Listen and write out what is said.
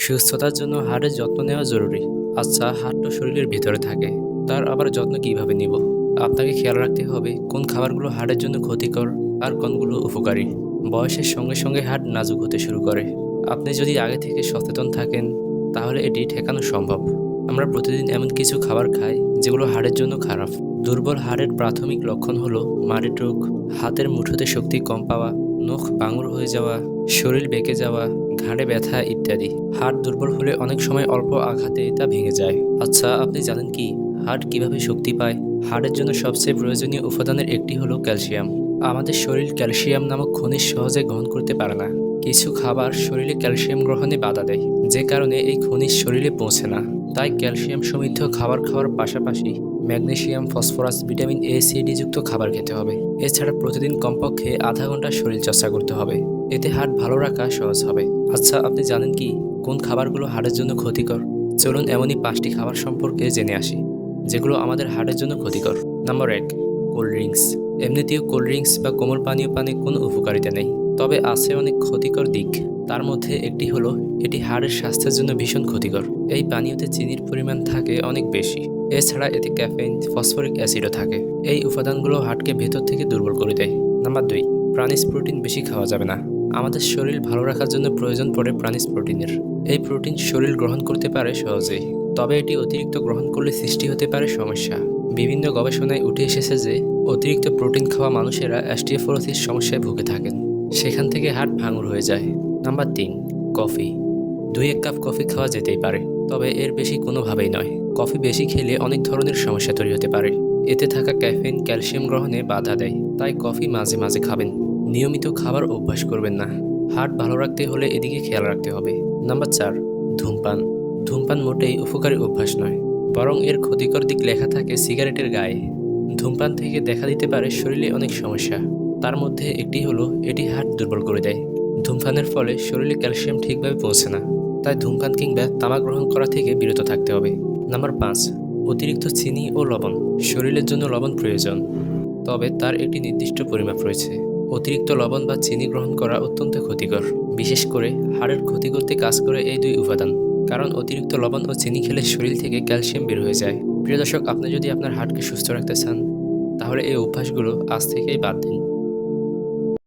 সুস্থতার জন্য হাড়ের যত্ন নেওয়া জরুরি। আচ্ছা, হাড় তো শরীরের ভিতরে থাকে, তার আবার যত্ন কিভাবে নিব? আপনাকে খেয়াল রাখতে হবে কোন খাবারগুলো হাড়ের জন্য ক্ষতিকর আর কোনগুলো উপকারী। বয়সের সঙ্গে সঙ্গে হাড় নাজুক হতে শুরু করে। আপনি যদি আগে থেকে সচেতন থাকেন, তাহলে এটি ঠেকানো সম্ভব। আমরা প্রতিদিন এমন কিছু খাবার খাই যেগুলো হাড়ের জন্য খারাপ। দুর্বল হাড়ের প্রাথমিক লক্ষণ হলো মাড়ির রোগ, হাতের মুঠোতে শক্তি কম পাওয়া, নখ ভাঙুর হয়ে যাওয়া, শরীর বেঁকে যাওয়া, ঘাড়ে ব্যথা ইত্যাদি। হাড় দুর্বল হলে অনেক সময় অল্প আঘাতে তা ভেঙে যায়। আচ্ছা, আপনি জানেন কি হাড় কিভাবে শক্তি পায়? হাড়ের জন্য সবচেয়ে প্রয়োজনীয় উপাদানের একটি হলো ক্যালসিয়াম। আমাদের শরীর ক্যালসিয়াম নামক খনিজ সহজে গ্রহণ করতে পারে না। কিছু খাবার শরীরে ক্যালসিয়াম গ্রহণে বাধা দেয়, যে কারণে এই খনিজ শরীরে পৌঁছে না। তাই ক্যালসিয়াম সমৃদ্ধ খাবার খাওয়ার পাশাপাশি magnesium, phosphorus, vitamin A, C, D যুক্ত খাবার খেতে হবে। এছাড়া প্রতিদিন কমপক্ষে আধা ঘন্টা শরীর চর্চা করতে হবে। এতে হাড় ভালো রাখা সহজ হবে। আচ্ছা, আপনি জানেন কি কোন খাবারগুলো হাড়ের জন্য ক্ষতিকর? চলুন এমনই 5টি খাবার সম্পর্কে জেনে আসি যেগুলো আমাদের হাড়ের জন্য ক্ষতিকর। Number 1, cold drinks. এমনিতেও কোল্ড ড্রিঙ্কস বা কোমল পানীয় পানে কোনো উপকারিতা নেই, তবে আছে অনেক ক্ষতিকর দিক। তার মধ্যে একটি হলো এটি হাড়ের স্বাস্থ্যের জন্য ভীষণ ক্ষতিকর। এই পানীয়তে চিনির পরিমাণ থাকে অনেক বেশি। এছাড়া এতে ক্যাফেইন, ফসফরিক অ্যাসিডও থাকে। এই উপাদানগুলো হাড়কে ভেতর থেকে দুর্বল করে দেয়। নাম্বার 2, প্রাণীজ প্রোটিন বেশি খাওয়া যাবে না। আমাদের শরীর ভালো রাখার জন্য প্রয়োজন পড়ে প্রাণীজ প্রোটিনের। এই প্রোটিন শরীর গ্রহণ করতে পারে সহজেই, তবে এটি অতিরিক্ত গ্রহণ করলে সৃষ্টি হতে পারে সমস্যা। বিভিন্ন গবেষণায় উঠে এসেছে যে অতিরিক্ত প্রোটিন খাওয়া মানুষেরা অস্টিওপোরোসিস সমস্যায় ভুগে থাকেন। সেখান থেকে হাড় ভাঙুর হয়ে যায়। Number 3, coffee. 2-1 কাপ কফি খাওয়া যেতেই পারে, তবে এর বেশি কোনোভাবেই নয়। কফি বেশি খেলে অনেক ধরনের সমস্যা তৈরি হতে পারে। এতে থাকা ক্যাফেইন ক্যালসিয়াম গ্রহণে বাধা দেয়, তাই কফি মাঝে মাঝে খাবেন। নিয়মিত খাবার অভ্যাস করবেন না। হার্ট ভালো রাখতে হলে এদিকে খেয়াল রাখতে হবে। নাম্বার 4, ধূমপান। ধূমপান মোটেই উপকারী অভ্যাস নয়, বরং এর ক্ষতিকর দিক লেখা থাকে সিগারেটের গায়ে। ধূমপান থেকে দেখা দিতে পারে শরীরে অনেক সমস্যা। তার মধ্যে একটি হলো এটি হার্ট দুর্বল করে দেয়। ধূমপানের ফলে শরীরে ক্যালসিয়াম ঠিকভাবে পৌঁছে না, তাই ধূমপান কিংবা তামাক গ্রহণ করা থেকে বিরত থাকতে হবে। নাম্বার 5, অতিরিক্ত চিনি ও লবণ। শরীরের জন্য লবণ প্রয়োজন, তবে তার একটি নির্দিষ্ট পরিমাপ রয়েছে। অতিরিক্ত লবণ বা চিনি গ্রহণ করা অত্যন্ত ক্ষতিকর। বিশেষ করে হাড়ের ক্ষতি করতে কাজ করে এই দুই উপাদান। কারণ অতিরিক্ত লবণ ও চিনি খেলে শরীর থেকে ক্যালসিয়াম বের হয়ে যায়। প্রিয় দর্শক, আপনি যদি আপনার হাড়কে সুস্থ রাখতে চান, তাহলে এই অভ্যাসগুলো আজ থেকেই বাদ দিন।